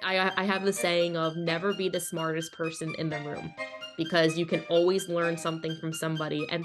I have the saying of never be the smartest person in the room because you can always learn something from somebody. And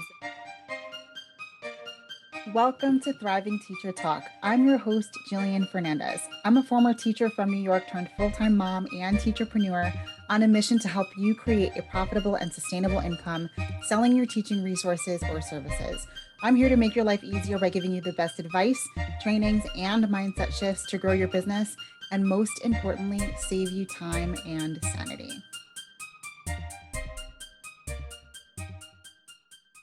Welcome to Thriving Teacher Talk. I'm your host, Jillian Fernandez. I'm a former teacher from New York turned full-time mom and teacherpreneur on a mission to help you create a profitable and sustainable income selling your teaching resources or services. I'm here to make your life easier by giving you the best advice, trainings, and mindset shifts to grow your business, and most importantly, save you time and sanity.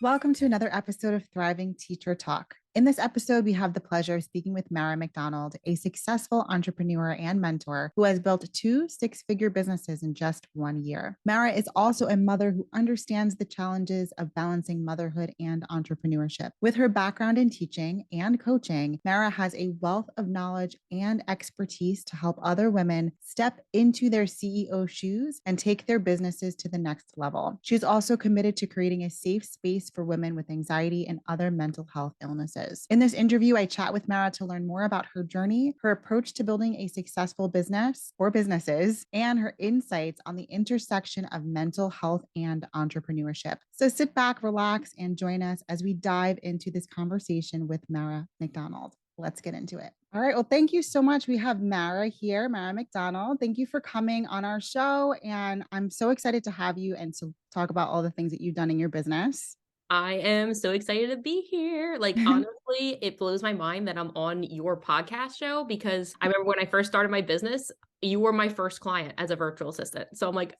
Welcome to another episode of Thriving Teacher Talk. In this episode, we have the pleasure of speaking with Marra McDonald, a successful entrepreneur and mentor who has built 2 six-figure businesses in just 1 year. Marra is also a mother who understands the challenges of balancing motherhood and entrepreneurship. With her background in teaching and coaching, Marra has a wealth of knowledge and expertise to help other women step into their CEO shoes and take their businesses to the next level. She's also committed to creating a safe space for women with anxiety and other mental health illnesses. In this interview, I chat with Marra to learn more about her journey, her approach to building a successful business or businesses, and her insights on the intersection of mental health and entrepreneurship. So sit back, relax, and join us as we dive into this conversation with Marra McDonald. Let's get into it. All right. Well, thank you so much. We have Marra here, Marra McDonald. Thank you for coming on our show. And I'm so excited to have you and to talk about all the things that you've done in your business. I am so excited to be here. Like, honestly, it blows my mind that I'm on your podcast show because I remember when I first started my business, you were my first client as a virtual assistant. So I'm like,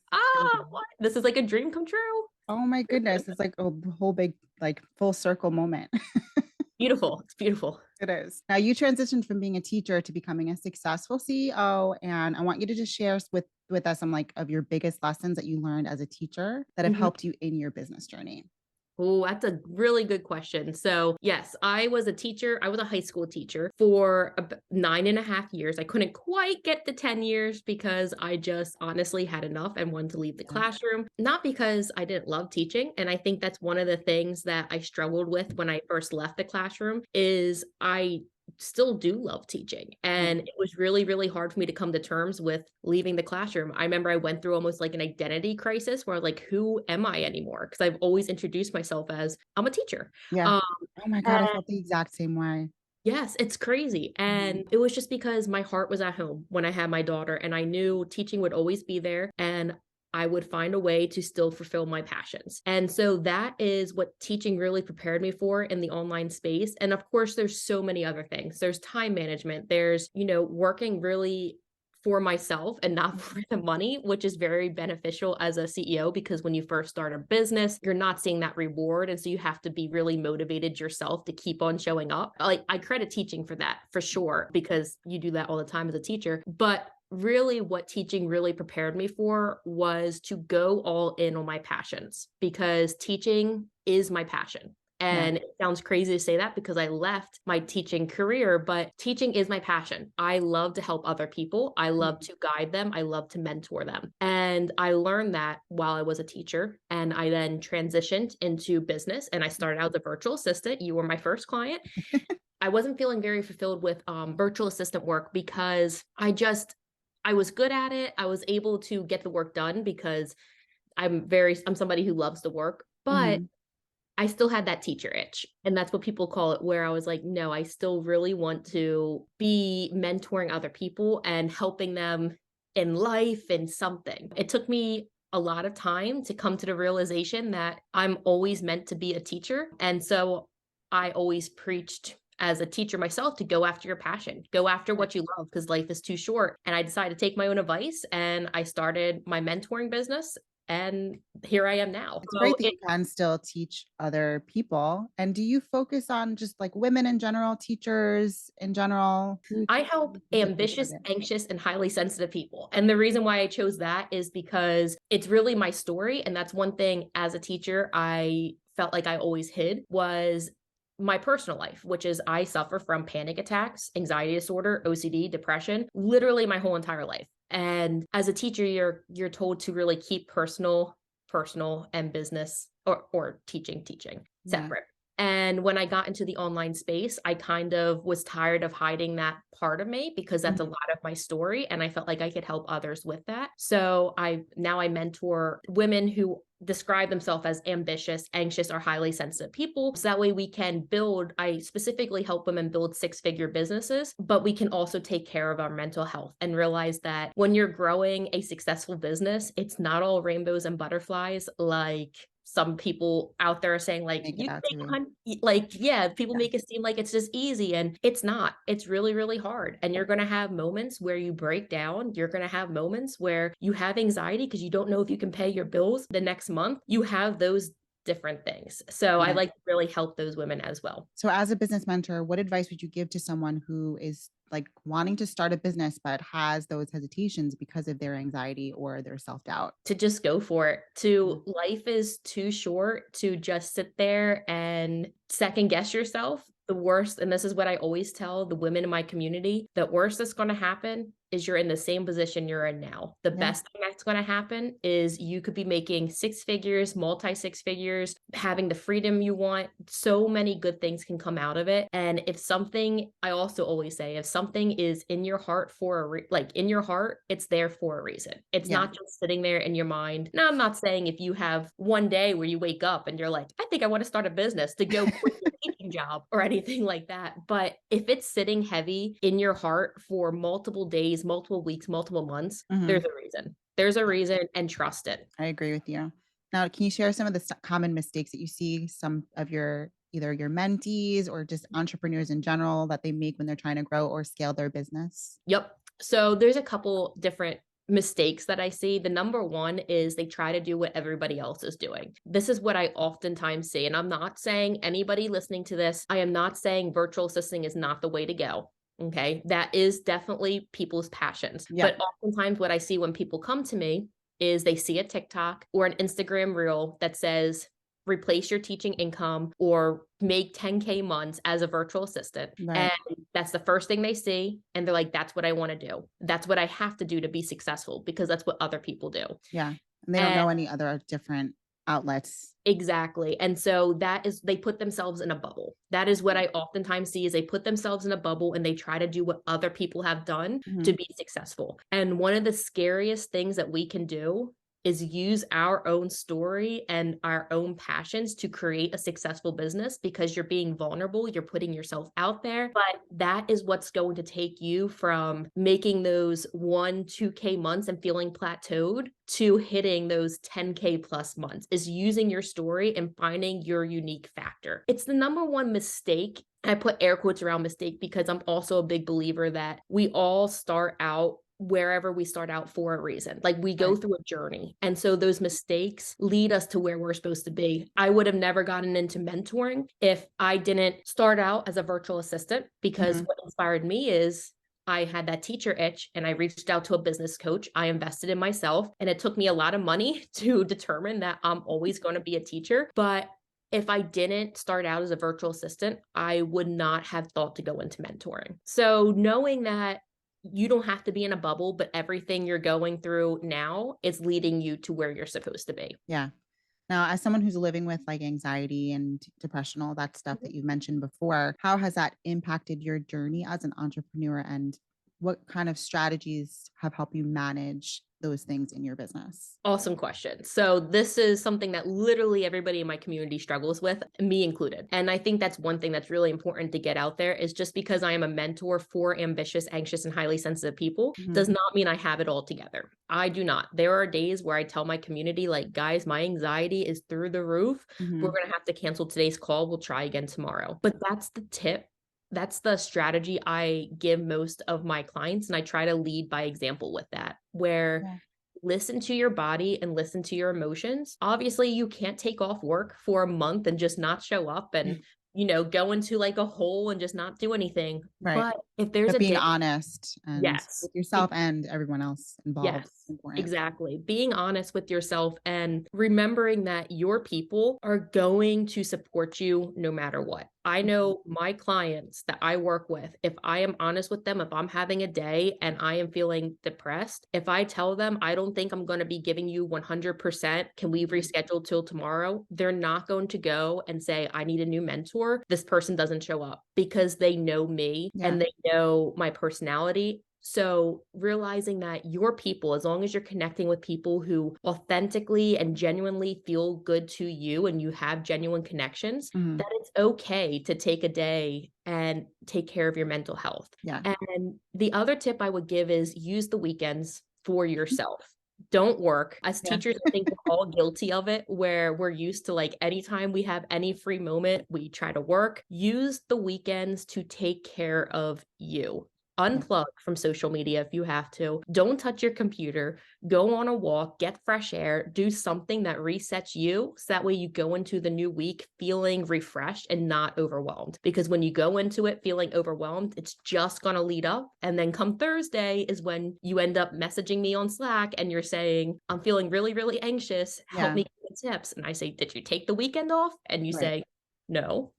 what? This is like a dream come true. Oh my goodness. It's like a whole big, like full circle moment. Beautiful. It's beautiful. It is. Now you transitioned from being a teacher to becoming a successful CEO. And I want you to just share with us some like of your biggest lessons that you learned as a teacher that have helped you in your business journey. Oh, that's a really good question. So yes, I was a teacher. I was a high school teacher for about 9.5 years. I couldn't quite get the 10 years because I just honestly had enough and wanted to leave the classroom. Not because I didn't love teaching. And I think that's one of the things that I struggled with when I first left the classroom is I still do love teaching. And it was really, really hard for me to come to terms with leaving the classroom. I remember I went through almost like an identity crisis where I was like, who am I anymore? Because I've always introduced myself as I'm a teacher. Yeah. Um, Oh my God. I felt the exact same way. yes, it's crazy. And it was just because my heart was at home when I had my daughter and I knew teaching would always be there. And I would find a way to still fulfill my passions. And so that is what teaching really prepared me for in the online space. And of course, there's so many other things. There's time management. There's, working really for myself and not for the money, which is very beneficial as a CEO because when you first start a business, you're not seeing that reward. And so you have to be really motivated yourself to keep on showing up. Like I credit teaching for that for sure, because you do that all the time as a teacher. But really what teaching really prepared me for was to go all in on my passions because teaching is my passion. And it sounds crazy to say that because I left my teaching career, but teaching is my passion. I love to help other people. I love to guide them. I love to mentor them. And I learned that while I was a teacher. And I then transitioned into business and I started out as a virtual assistant. You were my first client. I wasn't feeling very fulfilled with virtual assistant work because I was good at it. I was able to get the work done because I'm somebody who loves the work, but I still had that teacher itch. And that's what people call it, where I was like, no, I still really want to be mentoring other people and helping them in life and something. It took me a lot of time to come to the realization that I'm always meant to be a teacher. And so I always preached as a teacher myself to go after your passion, go after what you love because life is too short. And I decided to take my own advice and I started my mentoring business. And here I am now. It's great that you can still teach other people. And do you focus on just like women in general, teachers in general? I help ambitious, anxious, and highly sensitive people. And the reason why I chose that is because it's really my story. And that's one thing as a teacher, I felt like I always hid was my personal life, which is I suffer from panic attacks, anxiety disorder, OCD, depression, literally my whole entire life. And as a teacher, you're told to really keep personal and business or teaching separate. And when I got into the online space, I kind of was tired of hiding that part of me because that's a Mhm. lot of my story. And I felt like I could help others with that. So I mentor women who describe themselves as ambitious, anxious, or highly sensitive people. So that way we can build, I specifically help women build six-figure businesses, but we can also take care of our mental health and realize that when you're growing a successful business, it's not all rainbows and butterflies like some people out there are saying like Make it you can out to make be. like yeah, people Yeah. make it seem like it's just easy and it's not. It's really, really hard. And you're gonna have moments where you break down. You're gonna have moments where you have anxiety because you don't know if you can pay your bills the next month. You have those different things. So I Yeah. like to really help those women as well. So, as a business mentor, what advice would you give to someone who is like wanting to start a business but has those hesitations because of their anxiety or their self doubt? To just go for it. To life is too short to just sit there and second guess yourself. The worst, and this is what I always tell the women in my community, the worst that's going to happen is you're in the same position you're in now. The Yeah. best thing that's going to happen is you could be making six figures, multi six figures, having the freedom you want. So many good things can come out of it. And if something, I also always say, if something is in your heart for like in your heart, it's there for a reason. It's Yeah. not just sitting there in your mind. Now, I'm not saying if you have one day where you wake up and you're like, I think I want to start a business to go quit your teaching job or anything like that. But if it's sitting heavy in your heart for multiple days, multiple weeks, multiple months, there's Mhm. a reason. There's a reason and trust it. I agree with you. Now, can you share some of the common mistakes that you see some of your either your mentees or just entrepreneurs in general that they make when they're trying to grow or scale their business? Yep. So there's a couple different mistakes that I see. The number one is they try to do what everybody else is doing. This is what I oftentimes see. And I'm not saying anybody listening to this, I am not saying virtual assisting is not the way to go. Okay. That is definitely people's passions. Yeah. But oftentimes what I see when people come to me is they see a TikTok or an Instagram reel that says, replace your teaching income or make 10K months as a virtual assistant. Right. And that's the first thing they see. And they're like, that's what I want to do. That's what I have to do to be successful because that's what other people do. Yeah. And they don't And know any other different outlets. exactly. And so that is, they put themselves in a bubble. That is what I oftentimes see is they put themselves in a bubble and they try to do what other people have done to Mhm. be successful. And one of the scariest things that we can do is use our own story and our own passions to create a successful business because you're being vulnerable, you're putting yourself out there. But that is what's going to take you from making those 2K months and feeling plateaued to hitting those 10K plus months is using your story and finding your unique factor. It's the number one mistake. I put air quotes around mistake because I'm also a big believer that we all start out wherever we start out for a reason. Like we go Right. through a journey. And so those mistakes lead us to where we're supposed to be. I would have never gotten into mentoring if I didn't start out as a virtual assistant because Mhm. what inspired me is I had that teacher itch and I reached out to a business coach. I invested in myself and it took me a lot of money to determine that I'm always going to be a teacher. But if I didn't start out as a virtual assistant, I would not have thought to go into mentoring. So knowing that you don't have to be in a bubble, but everything you're going through now is leading you to where you're supposed to be. Yeah. Now, as someone who's living with like anxiety and depression, all that stuff that you've mentioned before, how has that impacted your journey as an entrepreneur? And what kind of strategies have helped you manage those things in your business? Awesome question. So this is something that literally everybody in my community struggles with, me included. And I think that's one thing that's really important to get out there is just because I am a mentor for ambitious, anxious, and highly sensitive people Mhm. does not mean I have it all together. I do not. There are days where I tell my community, like, guys, my anxiety is through the roof. We're Mhm. going to have to cancel today's call. We'll try again tomorrow. But that's the tip. That's the strategy I give most of my clients. And I try to lead by example with that, where Yeah. listen to your body and listen to your emotions. Obviously, you can't take off work for a month and just not show up and, go into like a hole and just not do anything. Right. But if there's But a being day, honest and yes, with yourself and everyone else involved yes, is important. exactly. Being honest with yourself and remembering that your people are going to support you no matter what. I know my clients that I work with, if I am honest with them, if I'm having a day and I am feeling depressed, if I tell them I don't think I'm going to be giving you 100%, can we reschedule till tomorrow? They're not going to go and say, I need a new mentor. This person doesn't show up because they know me Yeah. and they know my personality. So realizing that your people, as long as you're connecting with people who authentically and genuinely feel good to you and you have genuine connections, Mhm. that it's okay to take a day and take care of your mental health. Yeah. And the other tip I would give is use the weekends for yourself. Don't work. As Yeah. teachers, I think we're all guilty of it, where we're used to like anytime we have any free moment, we try to work. Use the weekends to take care of you. Yeah. Unplug from social media if you have to. Don't touch your computer. Go on a walk, get fresh air, do something that resets you so that way you go into the new week feeling refreshed and not overwhelmed. Because when you go into it feeling overwhelmed, it's just going to lead up. And then come Thursday is when you end up messaging me on Slack and you're saying, I'm feeling really, really anxious. Help Yeah. me get tips. And I say, did you take the weekend off? And you Right. say, no.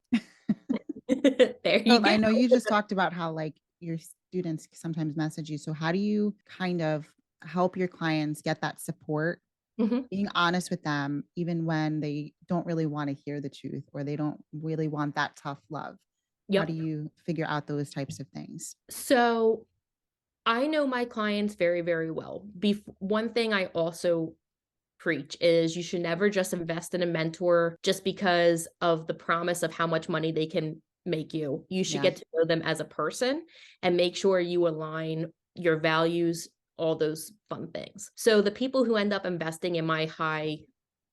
There you So go. I know you just talked about how like your students sometimes message you. So how do you kind of help your clients get that support, Mhm. being honest with them, even when they don't really want to hear the truth or they don't really want that tough love? How do Yep. you figure out those types of things? So I know my clients very, very well. One thing I also preach is you should never just invest in a mentor just because of the promise of how much money they can make you. You should Yeah. get to know them as a person and make sure you align your values, all those fun things. So the people who end up investing in my high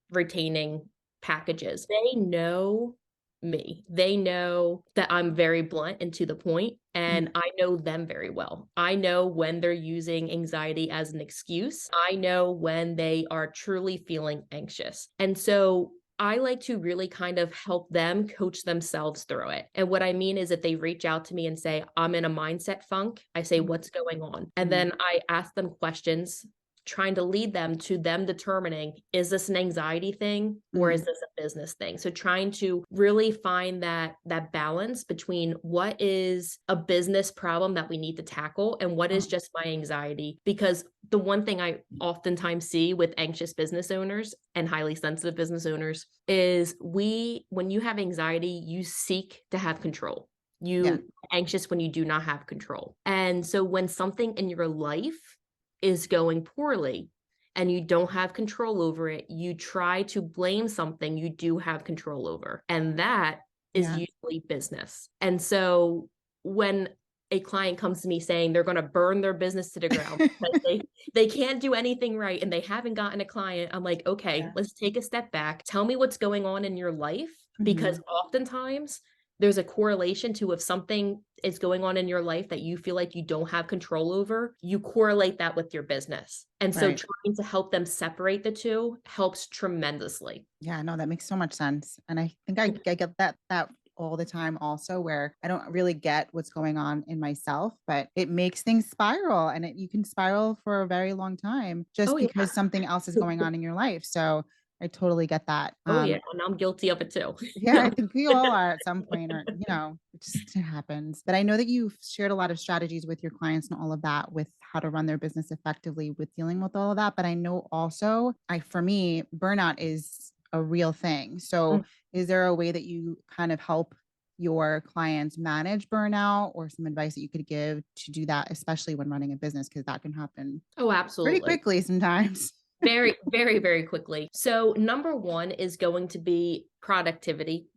retaining packages, they know me. They know that I'm very blunt and to the point, Mhm. and I know them very well. I know when they're using anxiety as an excuse. I know when they are truly feeling anxious. And so I like to really kind of help them coach themselves through it. And what I mean is that they reach out to me and say, I'm in a mindset funk. I say, what's going on? And Mhm. then I ask them questions trying to lead them to them determining, is this an anxiety thing or is Mhm. this a business thing? So trying to really find that balance between what is a business problem that we need to tackle and what is Oh, just my anxiety. Because the one thing I oftentimes see with anxious business owners and highly sensitive business owners is when you have anxiety, you seek to have control. yeah. You anxious when you do not have control. And so when something in your life is going poorly and you don't have control over it, you try to blame something you do have control over. And that is Yeah. usually business. And so when a client comes to me saying they're going to burn their business to the ground because they can't do anything right and they haven't gotten a client, I'm like, okay, Yeah. let's take a step back. Tell me what's going on in your life because Mhm. oftentimes there's a correlation to if something is going on in your life that you feel like you don't have control over, you correlate that with your business. And so Right. trying to help them separate the two helps tremendously. Yeah, no, that makes so much sense. And I think I get that all the time also where I don't really get what's going on in myself, but it makes things spiral and you can spiral for a very long time just Oh, yeah. because something else is going on in your life. So I totally get that. Oh, yeah. And I'm guilty of it too. Yeah, I think we all are at some point, or, it happens. But I know that you've shared a lot of strategies with your clients and all of that with how to run their business effectively with dealing with all of that. But I know also, for me, burnout is a real thing. So is there a way that you kind of help your clients manage burnout or some advice that you could give to do that, especially when running a business? Because that can happen Oh, pretty absolutely. quickly sometimes. Very, very, very quickly. So number one is going to be productivity.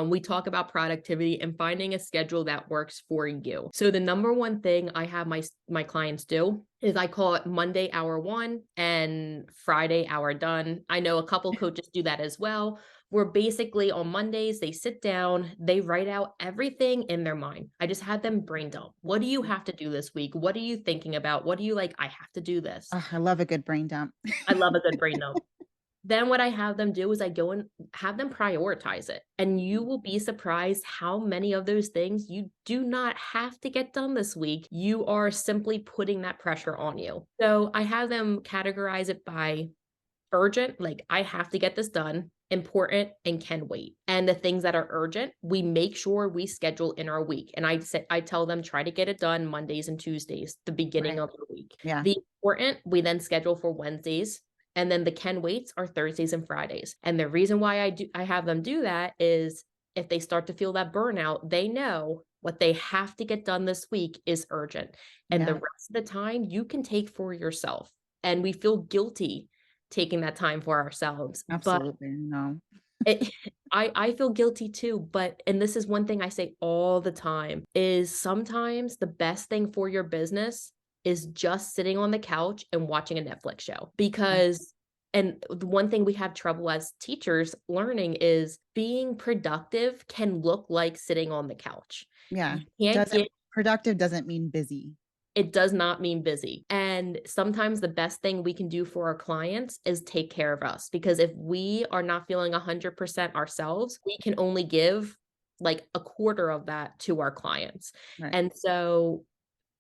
We talk about productivity and finding a schedule that works for you. So the number one thing I have my clients do is I call it Monday hour one and Friday hour done. I know a couple coaches do that as well, where basically on Mondays they sit down, they write out everything in their mind. I just had them brain dump. What do you have to do this week? What are you thinking about? What do you like? I have to do this. Ugh, I love a good brain dump. I love a good brain dump. Then what I have them do is I go and have them prioritize it. And you will be surprised how many of those things you do not have to get done this week. You are simply putting that pressure on you. So I have them categorize it by urgent, like I have to get this done. important, and can wait. And the things that are urgent, we make sure we schedule in our week. And I tell them try to get it done Mondays and Tuesdays, the beginning Right. of the week. Yeah. The important, we then schedule for Wednesdays. And then the can waits are Thursdays and Fridays. And the reason why I have them do that is if they start to feel that burnout, they know what they have to get done this week is urgent. And the Yeah. rest of the time you can take for yourself. And we feel guilty taking that time for ourselves. But Absolutely. No. it I feel guilty too, but and this is one thing I say all the time, is sometimes the best thing for your business is just sitting on the couch and watching a Netflix show. Yeah. Because and the one thing we have trouble as teachers learning is being productive can look like sitting on the couch. Yeah. You can't Doesn't get productive doesn't mean busy. It does not mean busy. And sometimes the best thing we can do for our clients is take care of us, because if we are not feeling 100% ourselves, we can only give like a quarter of that to our clients. Right. And so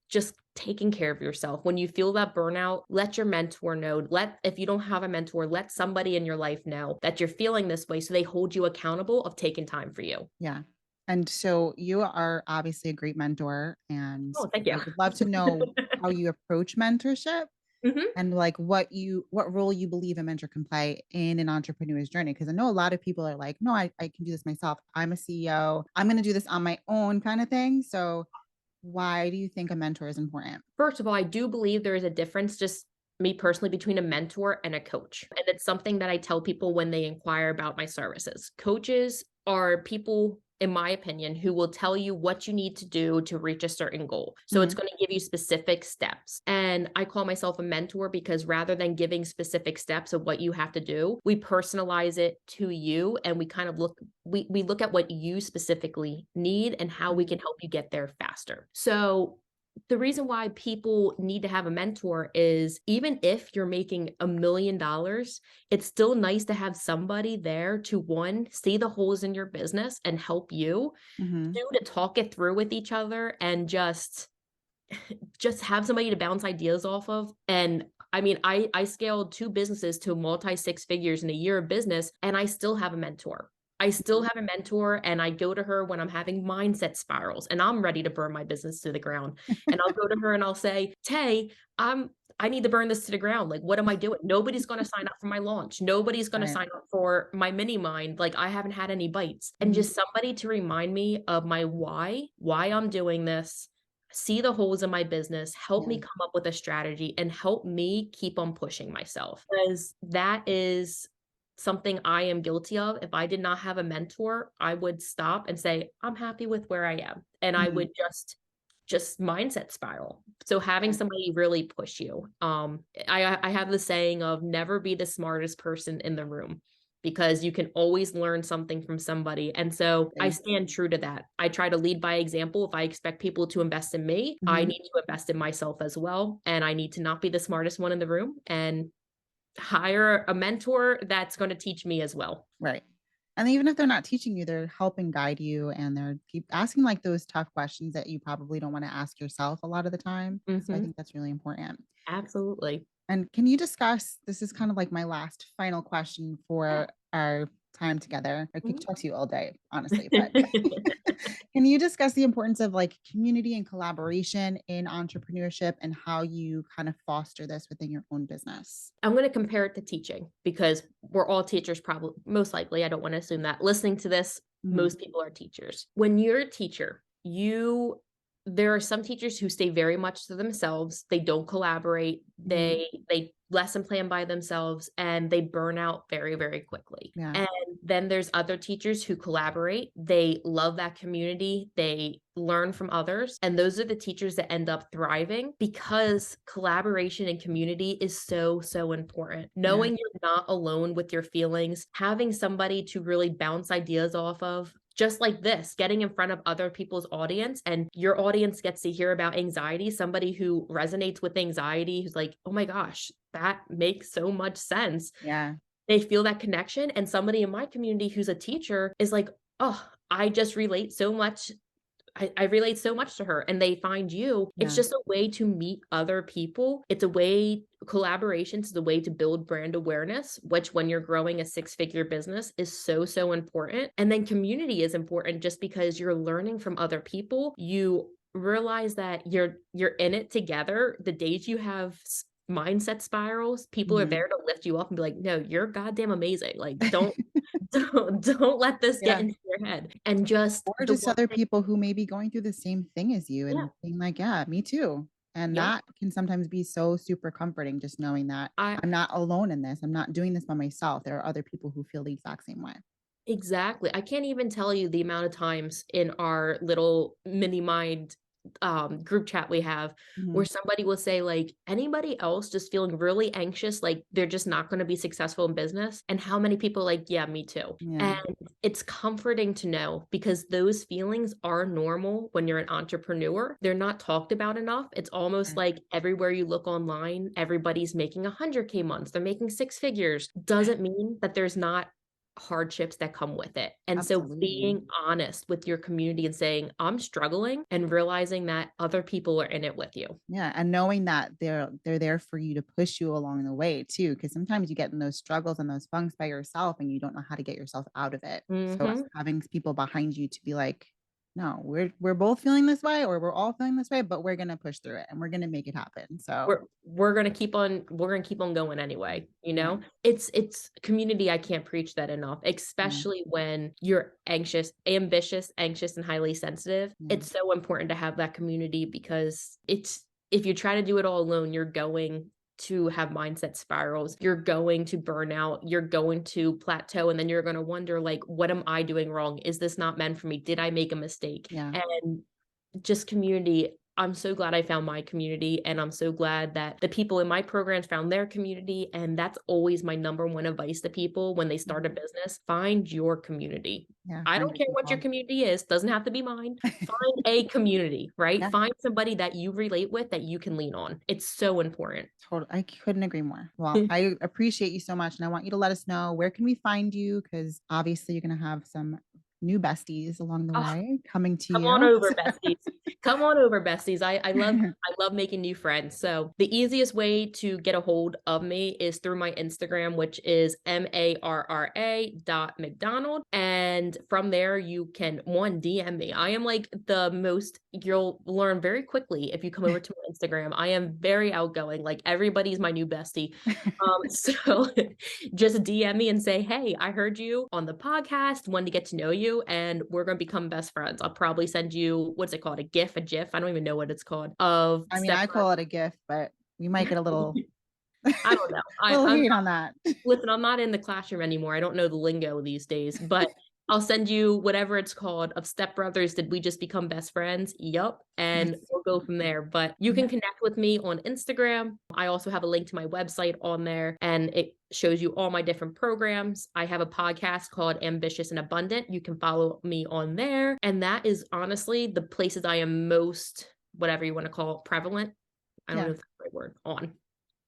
just taking care of yourself. When you feel that burnout, let your mentor know. If you don't have a mentor, let somebody in your life know that you're feeling this way so they hold you accountable of taking time for you. Yeah. And so you are obviously a great mentor, and Oh, thank you. I would love to know how you approach mentorship Mhm. and like what role you believe a mentor can play in an entrepreneur's journey. Because I know a lot of people are like, no, I can do this myself. I'm a CEO. I'm going to do this on my own kind of thing. So why do you think a mentor is important? First of all, I do believe there is a difference, just me personally, between a mentor and a coach. And it's something that I tell people when they inquire about my services. Coaches are people, in my opinion, who will tell you what you need to do to reach a certain goal. So it's Mhm. going to give you specific steps. And I call myself a mentor because rather than giving specific steps of what you have to do, we personalize it to you, and we kind of we look at what you specifically need and how we Mhm. can help you get there faster. So the reason why people need to have a mentor is even if you're making $1 million, it's still nice to have somebody there to one, see the holes in your business and help you, Mhm. two, to talk it through with each other and just have somebody to bounce ideas off of. And I mean, I scaled 2 businesses to multi 6 figures in a year of business, and I still have a mentor. I still Mhm. have a mentor, and I go to her when I'm having mindset spirals and I'm ready to burn my business to the ground. And I'll go to her and I'll say, "Tay, I need to burn this to the ground. Like, what am I doing? Nobody's going to sign up for my launch. Nobody's going to Right. sign up for my mini mind. Like, I haven't had any bites." And Mhm. just somebody to remind me of my why I'm doing this, see the holes in my business, help Yeah. me come up with a strategy, and help me keep on pushing myself. Because that is something I am guilty of. If I did not have a mentor, I would stop and say, I'm happy with where I am. And I Mhm. would just mindset spiral. So having Yeah. somebody really push you. I have the saying of never be the smartest person in the room, because you can always learn something from somebody. And so I Exactly. stand true to that. I try to lead by example. If I expect people to invest in me, I Mhm. need to invest in myself as well. And I need to not be the smartest one in the room and hire a mentor that's going to teach me as well. Right. And even if they're not teaching you, they're helping guide you and they're keep asking like those tough questions that you probably don't want to ask yourself a lot of the time. So I Hmm. think that's really important. Absolutely. And can you discuss this is kind of like my last final question Yeah. for our time together. I could Mhm. talk to you all day, honestly, but can you discuss the importance of like community and collaboration in entrepreneurship and how you kind of foster this within your own business? I'm going to compare it to teaching because we're all teachers, probably, most likely. I don't want to assume that listening to this, Mhm. most people are teachers. When you're a teacher, there are some teachers who stay very much to themselves. They don't collaborate. Mhm. They lesson plan by themselves and they burn out very, very quickly. Yeah. And then there's other teachers who collaborate. They love that community. They learn from others. And those are the teachers that end up thriving because collaboration and community is so, so important. Yeah. Knowing you're not alone with your feelings, having somebody to really bounce ideas off of, just like this, getting in front of other people's audience, and your audience gets to hear about anxiety, somebody who resonates with anxiety, who's like, oh my gosh, that makes so much sense. Yeah. They feel that connection. And somebody in my community who's a teacher is like, oh, I just relate so much I relate so much to her, and they find you. It's Yeah. just a way to meet other people. It's a way, collaborations is a way to build brand awareness, which when you're growing a six-figure business is so, so important. And then community is important just because you're learning from other people. You realize that you're in it together. The days you have mindset spirals, people are Mhm. there to lift you up and be like, no, you're goddamn amazing. Like, don't let this get Yeah. into your head. And just Or the just one other thing, people who may be going through the same thing as you yeah, and being like, yeah, me too. And yeah. that can sometimes be so super comforting, just knowing that I I'm not alone in this. I'm not doing this by myself. There are other people who feel the exact same way. Exactly. I can't even tell you the amount of times in our little mini mind group chat we have where Mhm. somebody will say like anybody else just feeling really anxious, like they're just not going to be successful in business. And how many people are like, yeah, me too. Yeah. And it's comforting to know because those feelings are normal when you're an entrepreneur. They're not talked about enough. It's almost Right. like everywhere you look online, everybody's making 100K months. They're making six figures. Doesn't mean that there's not hardships that come with it. And so Absolutely. being honest with your community and saying, I'm struggling and realizing that other people are in it with you. Yeah, and knowing that they're there for you to push you along the way too, because sometimes you get in those struggles and those funks by yourself and you don't know how to get yourself out of it. So Mhm. having people behind you to be like, no, we're both feeling this way or we're all feeling this way, but we're gonna push through it and we're gonna make it happen. So We're gonna keep on going anyway, you yeah, know? It's community. I can't preach that enough, yeah, especially when you're ambitious, anxious, and highly sensitive. yeah. It's so important to have that community because it's if you try to do it all alone, you're going to have mindset spirals. You're going to burn out. You're going to plateau, and then you're going to wonder, like, what am I doing wrong? Is this not meant for me? Did I make a mistake? Yeah. And just community. I'm so glad I found my community, and I'm so glad that the people in my programs found their community. And that's always my number one advice to people when they start a Mhm. business. Find your community. Yeah, I find don't your care what your people. community is, doesn't have to be mine. Find a community, right? Yeah, Find somebody that you relate with that you can lean on. It's so important. totally. I couldn't agree more. Well, I appreciate you so much. And I want you to let us know where can we find you? Because obviously you're gonna have some new besties along the Oh, way coming to come on you. over, besties. Come on over, besties. I love making new friends. So the easiest way to get a hold of me is through my Instagram, which is marra.mcdonald. And from there you can DM me. I am like the most you'll learn very quickly if you come over to my Instagram. I am very outgoing. Like everybody's my new bestie. So just DM me and say, hey, I heard you on the podcast, wanted to get to know you, and we're going to become best friends. I'll probably send you, what's it called? A GIF. I don't even know what it's called of I mean, step. I call it a gift, but we might get a little I don't know. little I'm hate on that. Listen, I'm not in the classroom anymore. I don't know the lingo these days, but I'll send you whatever it's called of Step Brothers. Did we just become best friends? Yup. And Yes. we'll go from there. But you Yeah. can connect with me on Instagram. I also have a link to my website on there, and it shows you all my different programs. I have a podcast called Ambitious and Abundant. You can follow me on there. And that is honestly the places I am most, whatever you want to call it, prevalent. I don't Yeah. know if that's the right word, on.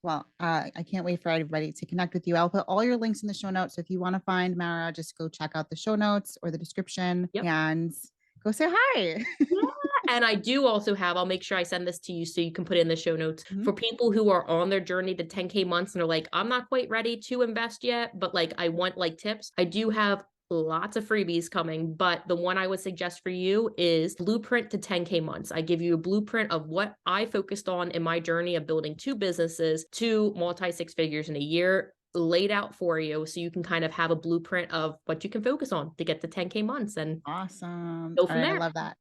Well, I can't wait for everybody to connect with you. I'll put all your links in the show notes. So if you want to find Mara, just go check out the show notes or the description Yep. and go say hi. Yeah. And I do also have, I'll make sure I send this to you so you can put it in the show notes Mhm. for people who are on their journey to 10K months and are like, I'm not quite ready to invest yet, but like I want like tips. I do have lots of freebies coming, but the one I would suggest for you is Blueprint to 10K months. I give you a blueprint of what I focused on in my journey of building two businesses to multi six figures in a year, laid out for you so you can kind of have a blueprint of what you can focus on to get to 10K months and Awesome. go All from right. I there. love that.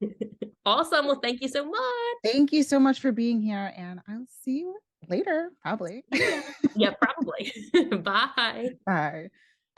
Awesome. Well, thank you so much. Thank you so much for being here. And I'll see you later, probably. Yeah. Yeah, probably. Bye. Bye.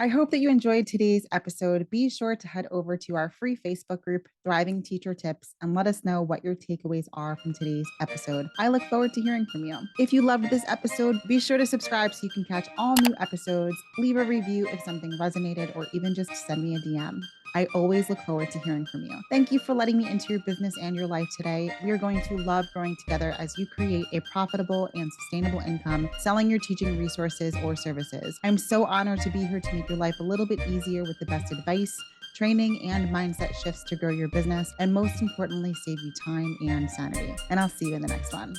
I hope that you enjoyed today's episode. Be sure to head over to our free Facebook group, Thriving Teacher Tips, and let us know what your takeaways are from today's episode. I look forward to hearing from you. If you loved this episode, be sure to subscribe so you can catch all new episodes, leave a review if something resonated, or even just send me a DM. I always look forward to hearing from you. Thank you for letting me into your business and your life today. We are going to love growing together as you create a profitable and sustainable income selling your teaching resources or services. I'm so honored to be here to make your life a little bit easier with the best advice, training, and mindset shifts to grow your business, and most importantly, save you time and sanity. And I'll see you in the next one.